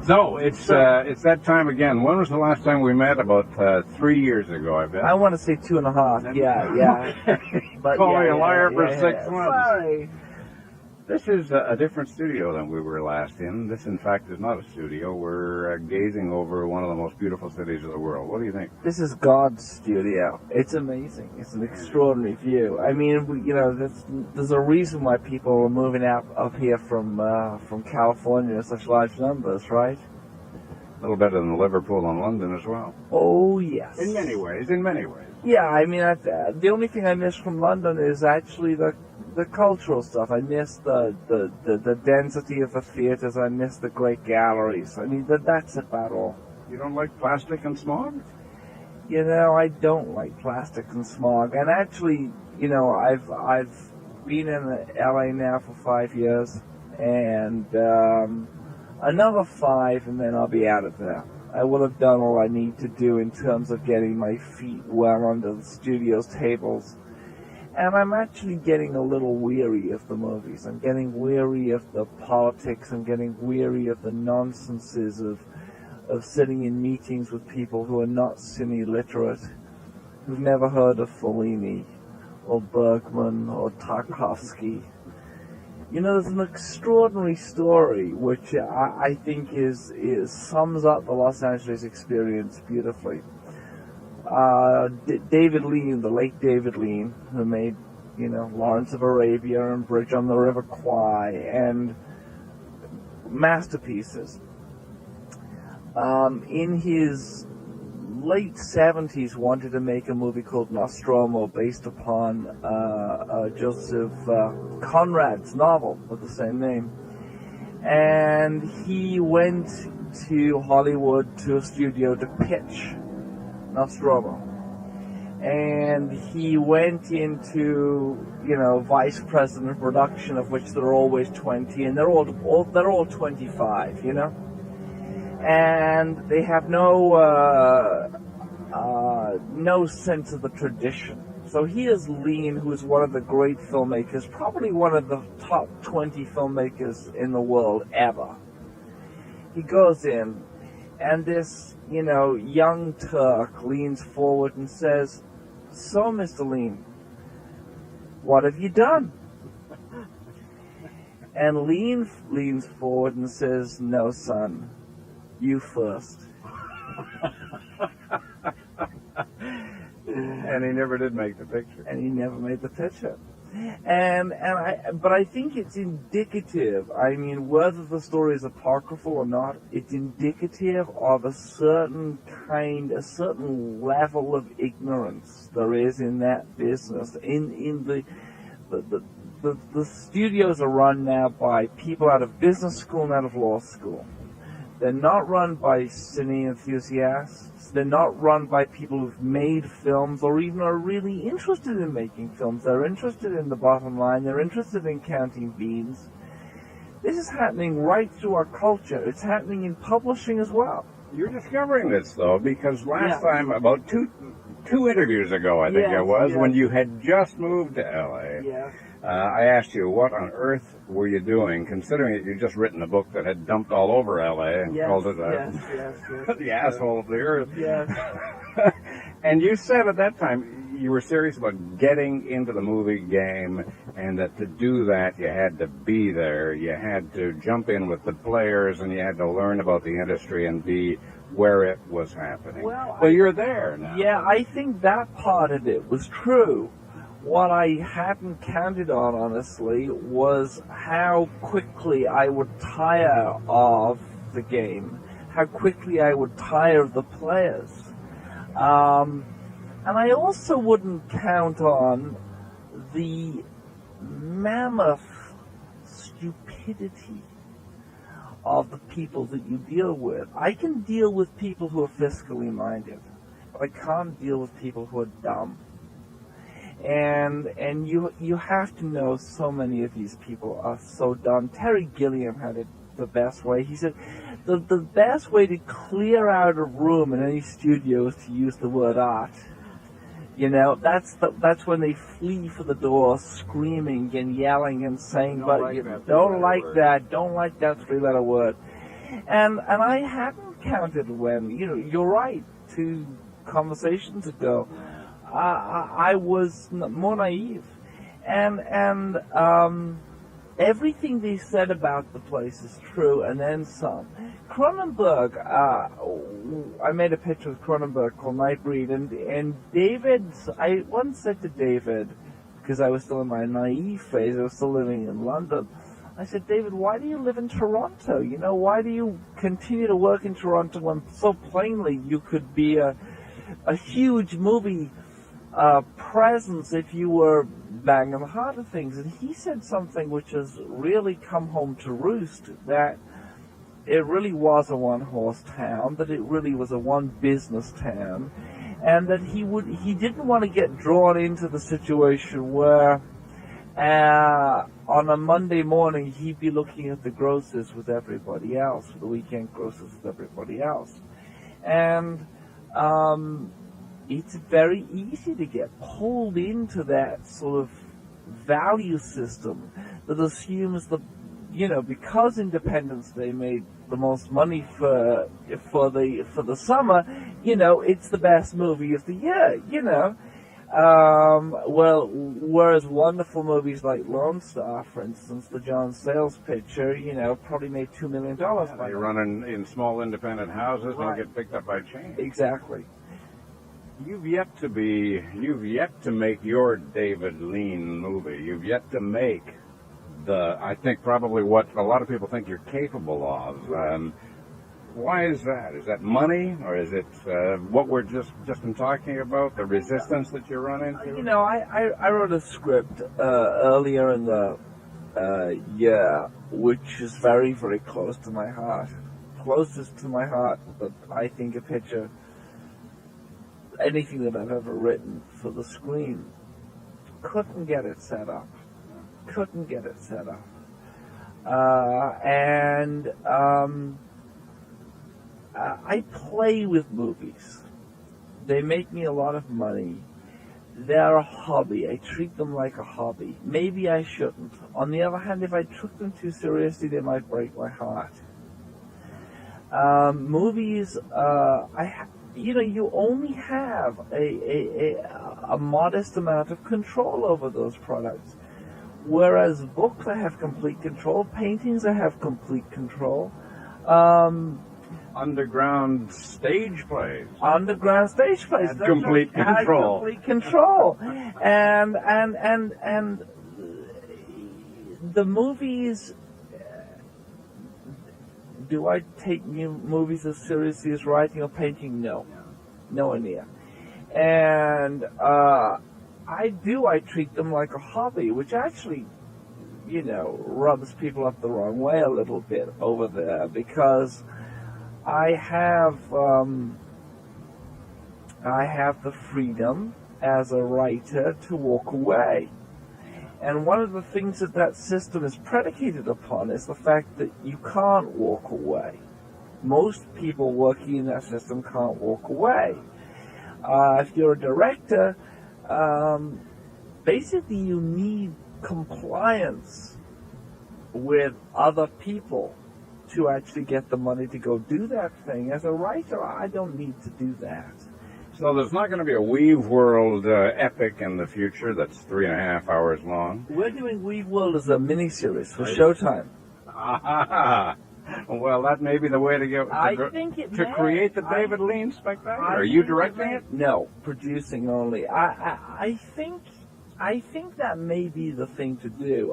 So it's that time again. When was the last time we met? About 3 years ago, I bet. I want to say 2.5. Yeah. But call me a liar for 6 months. Sorry. This is a different studio than we were last in. This, in fact, is not a studio. We're gazing over one of the most beautiful cities of the world. What do you think? This is God's studio. It's amazing. It's an extraordinary view. I mean, there's a reason why people are moving up here from California in such large numbers, right? A little better than Liverpool and London as well. Oh, yes. In many ways. Yeah, I mean, the only thing I miss from London is actually the cultural stuff. I miss the density of the theatres. I miss the great galleries. I mean, that's about all. You don't like plastic and smog? I don't like plastic and smog. And actually, I've been in LA now for 5 years, and another 5, and then I'll be out of there. I will have done all I need to do in terms of getting my feet well under the studio's tables. And I'm actually getting a little weary of the movies. I'm getting weary of the politics. I'm getting weary of the nonsenses of sitting in meetings with people who are not cine literate, who've never heard of Fellini or Bergman or Tarkovsky. There's an extraordinary story which I think sums up the Los Angeles experience beautifully. David Lean, the late David Lean, who made, Lawrence of Arabia and Bridge on the River Kwai and masterpieces. In his late 70s, wanted to make a movie called Nostromo based upon Joseph Conrad's novel with the same name. And he went to Hollywood to a studio to pitch Nostromo. And he went into, vice president of production, of which there are always 20, and they're all 25, and they have no sense of the tradition. So here's Lean, who is one of the great filmmakers, probably one of the top 20 filmmakers in the world ever. He goes in, and this, young Turk leans forward and says, "So, Mr. Lean, what have you done?" And Lean leans forward and says, "No, son, you first." And he never did make the picture. And he never made the picture. But I think it's indicative. I mean, whether the story is apocryphal or not, it's indicative of a certain level of ignorance there is in that business. In the studios are run now by people out of business school and out of law school. They're not run by cine enthusiasts. They're not run by people who've made films or even are really interested in making films. They're interested in the bottom line. They're interested in counting beans. This is happening right through our culture. It's happening in publishing as well. You're discovering this, though, because last time, about two interviews ago, I think it was, when you had just moved to L.A., I asked you, what on earth were you doing, considering that you'd just written a book that had dumped all over L.A. and called it the asshole of the earth. Yes. And you said at that time you were serious about getting into the movie game, and that to do that you had to be there. You had to jump in with the players, and you had to learn about the industry and be where it was happening. Well, you're there now. Yeah, I think that part of it was true. What I hadn't counted on, honestly, was how quickly I would tire of the game, how quickly I would tire of the players. And I also wouldn't count on the mammoth stupidity of the people that you deal with. I can deal with people who are fiscally minded, but I can't deal with people who are dumb. And you have to know so many of these people are so dumb. Terry Gilliam had it the best way. He said the best way to clear out a room in any studio is to use the word art. That's when they flee for the door, screaming and yelling and saying, don't like that 3-letter word. And I hadn't counted when, you're right, 2 conversations ago, I was more naive. And everything they said about the place is true, and then some. Cronenberg, I made a picture of Cronenberg called Nightbreed, and David, I once said to David, because I was still in my naive phase, I was still living in London, I said, David, why do you live in Toronto? Why do you continue to work in Toronto when so plainly you could be a huge movie presence if you were bang in the heart of things? And he said something which has really come home to roost, that it really was a one-horse town, that it really was a one-business town, and that he didn't want to get drawn into the situation where on a Monday morning he'd be looking at the grosses with everybody else, the weekend grosses with everybody else. And it's very easy to get pulled into that sort of value system that assumes that, because Independence Day made the most money for the summer, it's the best movie of the year, Well, whereas wonderful movies like Lone Star, for instance, the John Sayles picture, probably made $2 million. They run in small independent houses, right. And get picked up by chains. Exactly. You've yet to make your David Lean movie. You've yet to make I think probably what a lot of people think you're capable of. Why is that? Is that money, or is it what we're just been talking about, the resistance that you run into? I wrote a script earlier in the year, which is very, very close to my heart. Closest to my heart, but I think a picture, anything that I've ever written for the screen, couldn't get it set up. I play with movies. They make me a lot of money. They're a hobby. I treat them like a hobby. Maybe I shouldn't. On the other hand, if I took them too seriously, they might break my heart. Movies, you only have a modest amount of control over those products. Whereas books, I have complete control. Paintings, I have complete control. Underground stage plays. Complete control. Complete control. And the movies. Do I take movies as seriously as writing or painting? No, nowhere near. And I treat them like a hobby, which actually, rubs people up the wrong way a little bit over there, because I have the freedom as a writer to walk away. And one of the things that system is predicated upon is the fact that you can't walk away. Most people working in that system can't walk away. If you're a director, basically you need compliance with other people to actually get the money to go do that thing. As a writer, I don't need to do that. So there's not going to be a Weave World epic in the future that's 3.5 hours long? We're doing Weave World as a miniseries for Showtime. Well, that may be the way to go. To create the David Lean spectacular. Are you directing it? No, producing only. I think that may be the thing to do.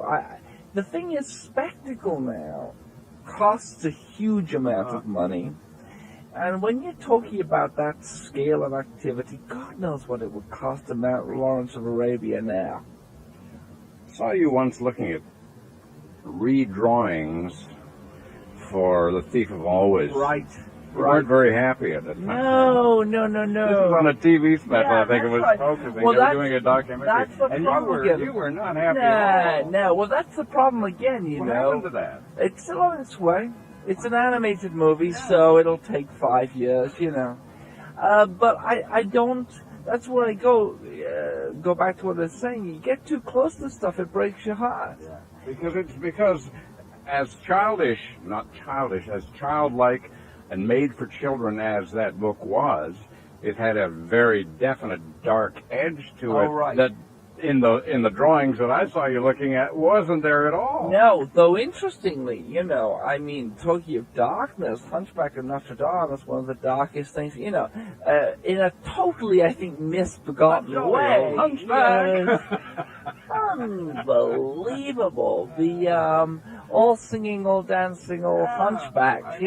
The thing is, spectacle now costs a huge amount of money. And when you're talking about that scale of activity, God knows what it would cost to mount Lawrence of Arabia now. Saw you once looking at redrawings for The Thief of Always. Right. You weren't very happy at the time. No. This was on a TV special, I think it was right. focusing. Well, they were doing a documentary. That's the problem again. You were not happy at all. No, well, that's the problem again, What happened to that? It's still on its way. It's an animated movie, so it'll take 5 years, But I don't. That's where I go back to what I was saying. You get too close to stuff, it breaks your heart. Yeah. Because as childlike and made for children as that book was, it had a very definite dark edge to it right. that in the drawings that I saw you looking at wasn't there at all. No, though interestingly, I mean, talking of darkness, Hunchback of Notre Dame is one of the darkest things, in a totally, I think, misbegotten way. Hunchback! Unbelievable. The all singing, all dancing, all Hunchback,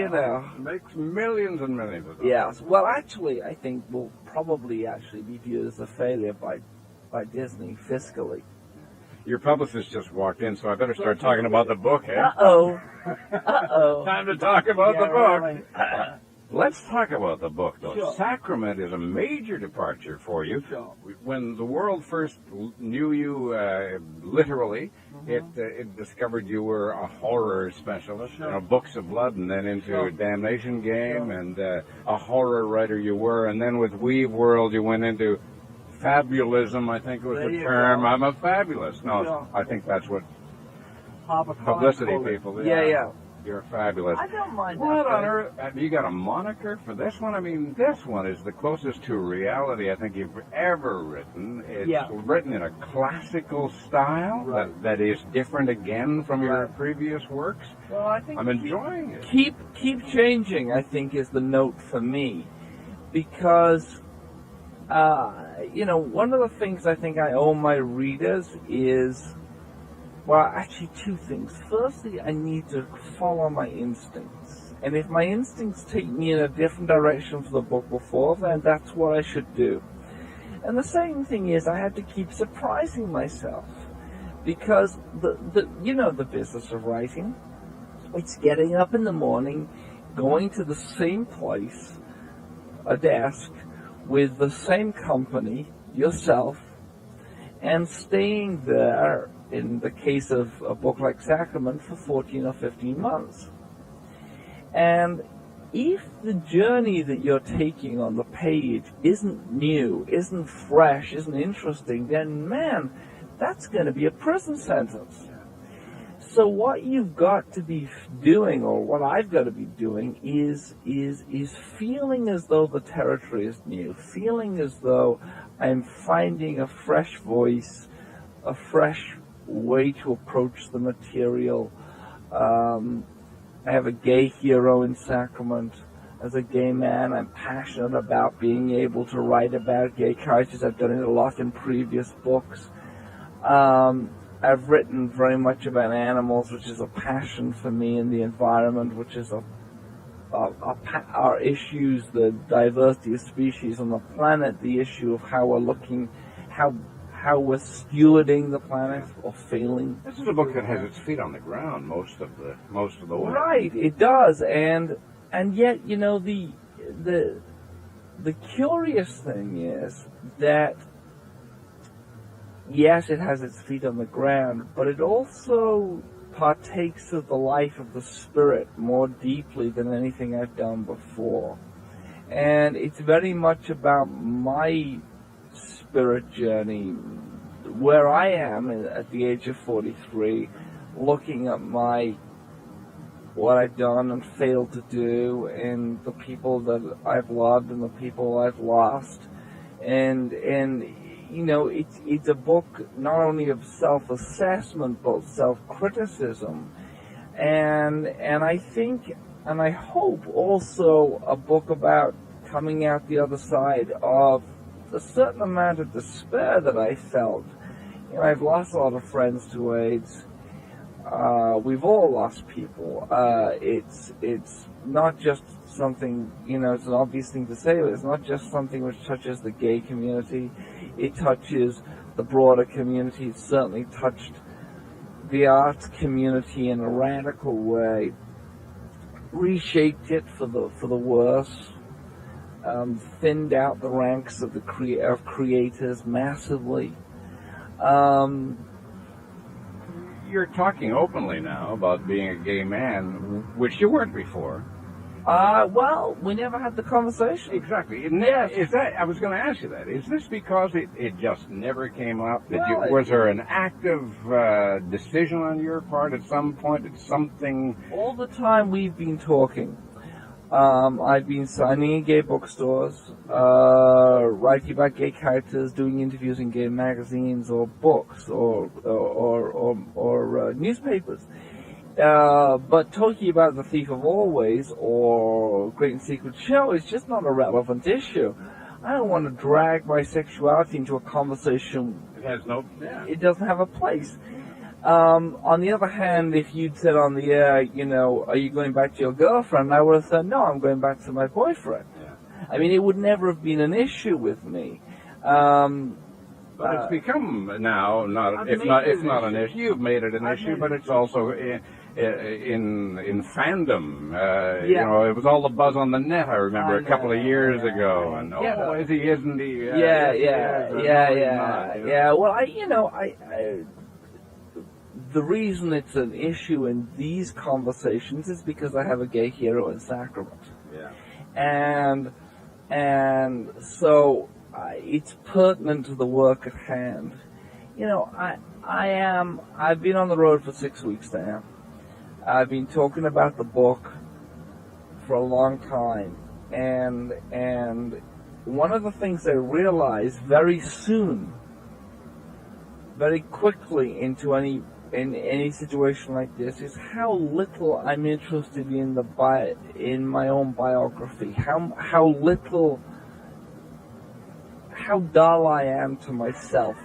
Makes millions and millions of dollars. Yes. Well, actually, I think will probably actually be viewed as a failure by Disney fiscally. Your publicist just walked in, so I better start talking about the book, eh? Uh-oh. Time to talk about the book. Right. Let's talk about the book, though. Sure. Sacrament is a major departure for you. Sure. When the world first knew you literally, it discovered you were a horror specialist, Books of Blood, and then into Damnation Game, and a horror writer you were, and then with Weave World you went into fabulism, I think was the term. Go. I'm a fabulous. No, I think that's what publicity people. Yeah. You're fabulous. I don't mind that. What on earth? You got a moniker for this one? I mean, this one is the closest to reality I think you've ever written. It's written in a classical style that is different again from your previous works. Well, I think I'm enjoying it. Keep changing, I think, is the note for me, because one of the things I think I owe my readers is, well, actually two things. Firstly, I need to follow my instincts. And if my instincts take me in a different direction from the book before, then that's what I should do. And the second thing is I have to keep surprising myself. Because the business of writing, it's getting up in the morning, going to the same place, a desk, with the same company, yourself, and staying there, in the case of a book like Sacrament, for 14 or 15 months. And if the journey that you're taking on the page isn't new, isn't fresh, isn't interesting, then man, that's going to be a prison sentence. So what you've got to be doing, or what I've got to be doing, is feeling as though the territory is new, feeling as though I'm finding a fresh voice, a fresh way to approach the material. I have a gay hero in Sacrament. As a gay man, I'm passionate about being able to write about gay characters. I've done it a lot in previous books. I've written very much about animals, which is a passion for me, in the environment, which is our issues, the diversity of species on the planet, the issue of how we're looking, how we're stewarding the planet or failing. This is a book that has its feet on the ground most of the way. Right, it does, and yet the curious thing is that yes, it has its feet on the ground, but it also partakes of the life of the spirit more deeply than anything I've done before. And it's very much about my spirit journey, where I am at the age of 43, looking at what I've done and failed to do, and the people that I've loved and the people I've lost, and it's a book not only of self-assessment but self-criticism, and I think, and I hope also a book about coming out the other side of a certain amount of despair that I felt. I've lost a lot of friends to AIDS. We've all lost people. It's not just something, it's an obvious thing to say, but it's not just something which touches the gay community. It touches the broader community. It certainly touched the arts community in a radical way, reshaped it for the worse, thinned out the ranks of creators massively. You're talking openly now about being a gay man, which you weren't before. Well, we never had the conversation. Exactly. Yes. Is that? I was going to ask you that. Is this because it just never came up? Well, Was there an active decision on your part at some point? Did something? All the time we've been talking. I've been signing in gay bookstores, writing about gay characters, doing interviews in gay magazines or books or newspapers. But talking about The Thief of Always or Great and Secret Show is just not a relevant issue. I don't want to drag my sexuality into a conversation. It has no. Yeah. It doesn't have a place. On the other hand, if you'd said on the air, are you going back to your girlfriend? I would have said, no, I'm going back to my boyfriend. Yeah. I mean, it would never have been an issue with me. But it's become now it's not an issue. You've made it an issue, but it's also in fandom. It was all the buzz on the net. I remember a couple of years ago, and is he? Isn't he? Yeah. Well, the reason it's an issue in these conversations is because I have a gay hero in Sacrament. Yeah. And so it's pertinent to the work at hand. I've been on the road for 6 weeks now. I've been talking about the book for a long time. And one of the things I realized very soon, very quickly in any situation like this, is how little I'm interested in my own biography. How dull I am to myself.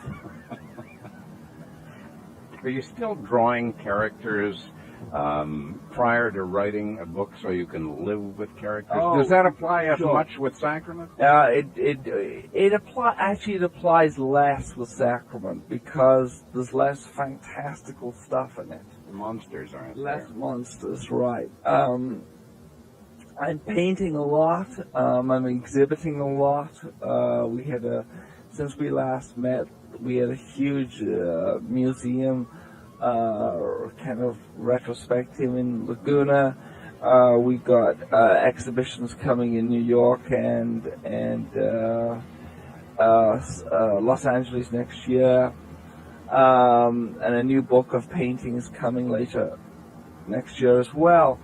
Are you still drawing characters prior to writing a book so you can live with characters? Does that apply as much with Sacrament? It applies less with Sacrament because there's less fantastical stuff in it. The monsters aren't less there. Monsters, right. I'm painting a lot. I'm exhibiting a lot. Since we last met, we had a huge museum, kind of retrospective in Laguna. We got exhibitions coming in New York and Los Angeles next year, and a new book of paintings coming later next year as well.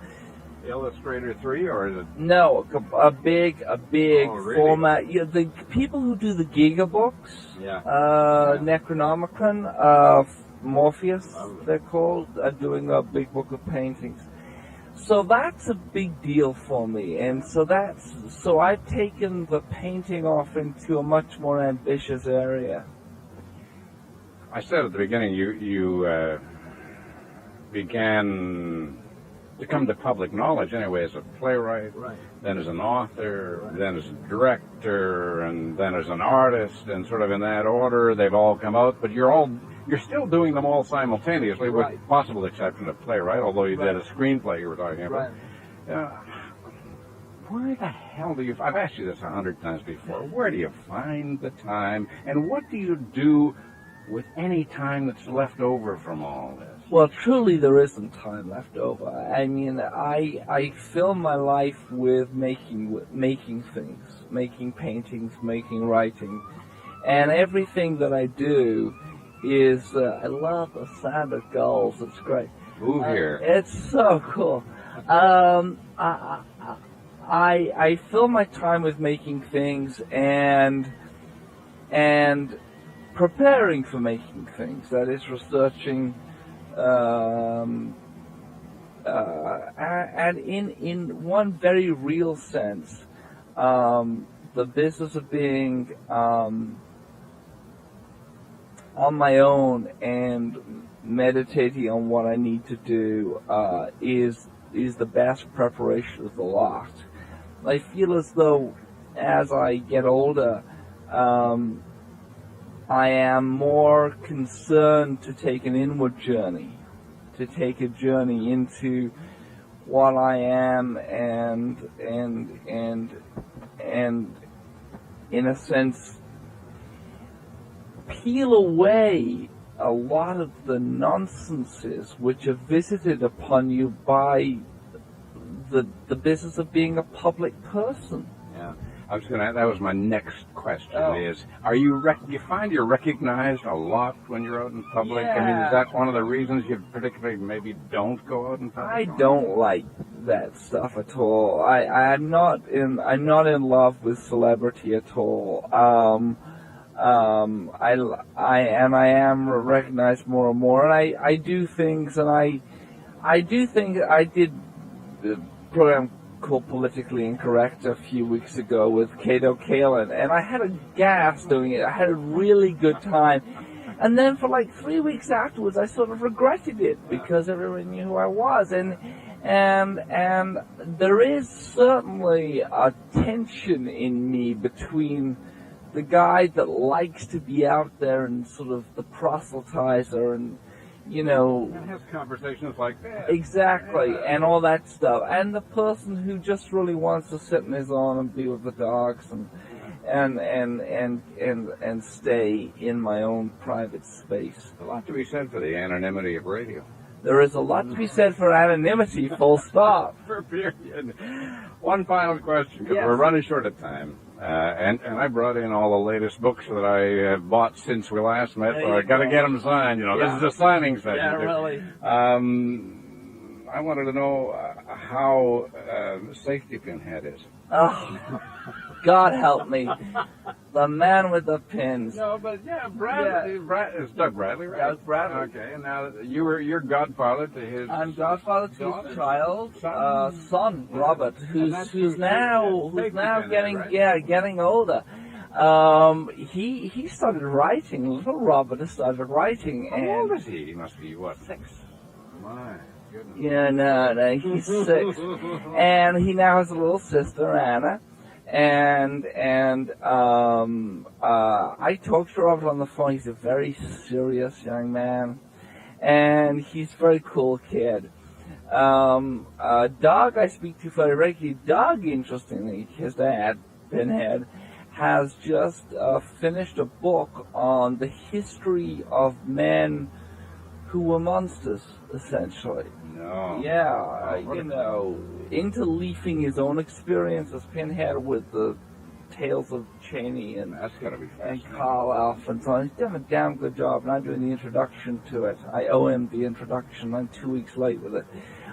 Illustrator 3, or is it? No, a big really? format. Yeah, the people who do the Giga books, Necronomicon, Morpheus, they're called, are doing a big book of paintings. So that's a big deal for me, and so I've taken the painting off into a much more ambitious area. I said at the beginning, you began to come to public knowledge anyway as a playwright, then as an author, then as a director, and then as an artist, and sort of in that order they've all come out, but you're still doing them all simultaneously, with possible exception of playwright, although you did a screenplay you were talking about. Where the hell do you, I've asked you this 100 times before, where do you find the time, and what do you do with any time that's left over from all this? Well, truly there isn't time left over. I mean, I fill my life with making things, making paintings, making writing, and everything that I do is, I love the sound of gulls, it's great. Move here. It's so cool. I fill my time with making things and preparing for making things, that is researching, and in one very real sense, the business of being on my own and meditating on what I need to do is the best preparation of the lot. I feel as though as I get older, I am more concerned to take an inward journey, to take a journey into what I am and in a sense peel away a lot of the nonsenses which are visited upon you by the business of being a public person. Yeah. That was my next question is, you find you're recognized a lot when you're out in public? Yeah. I mean, is that one of the reasons you particularly maybe don't go out in public? I don't like that stuff at all. I'm not in love with celebrity at all. I am recognized more and more, and I do things, and I do think I did the program called Politically Incorrect a few weeks ago with Cato Kalin, and I had a gas doing it. I had a really good time. And then for like 3 weeks afterwards, I sort of regretted it because everyone knew who I was. And there is certainly a tension in me between the guy that likes to be out there and sort of the proselytizer and, you know, and has conversations like that. Exactly, and all that stuff. And the person who just really wants to sit in his own and be with the dogs and stay in my own private space. A lot to be said for the anonymity of radio. There is a lot to be said for anonymity, full stop. For period. One final question, because we're running short of time. And I brought in all the latest books that I bought since we last met, so I got to get them signed. You know, this is a signing session. Yeah, really. I wanted to know how Safety Pinhead is. Oh, God help me. The man with the pins. No, but it's Doug Bradley, right? Doug Bradley. Okay, and now you're godfather to his. I'm godfather to his child, son Robert, who's now getting older. He started writing. Little Robert has started writing. How old is he? He must be what? 6. My goodness. Yeah, no, he's 6, and he now has a little sister, Anna. And I talked to Robert on the phone. He's a very serious young man, and he's a very cool kid. Doug I speak to very regularly. Doug, interestingly, his dad, Pinhead, has just finished a book on the history of men who were monsters, essentially. No. Yeah, you know, interleafing his own experience as Pinhead with the tales of Cheney and that's gotta be and Carl Alf and so on. He's done a damn good job, and I'm doing the introduction to it. I owe him the introduction. I'm 2 weeks late with it.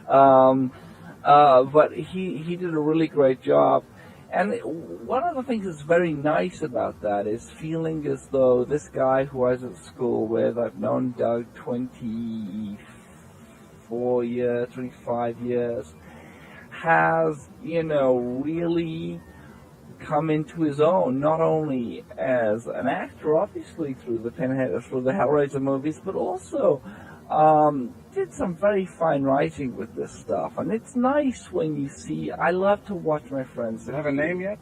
But he did a really great job. And one of the things that's very nice about that is feeling as though this guy who I was at school with, I've known Doug 24 years, 25 years, has, you know, really come into his own, not only as an actor, obviously through the Pinhead, through the Hellraiser movies, but also did some very fine writing with this stuff. And it's nice when you see, I love to watch my friends. Does it have a name yet?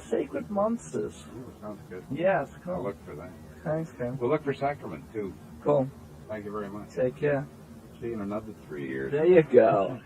Sacred Monsters. Ooh, sounds good. Yes, cool. I'll look for that. Thanks, Ken. We'll look for Sacrament, too. Cool. Thank you very much. Take care. See you in another 3 years. There you go.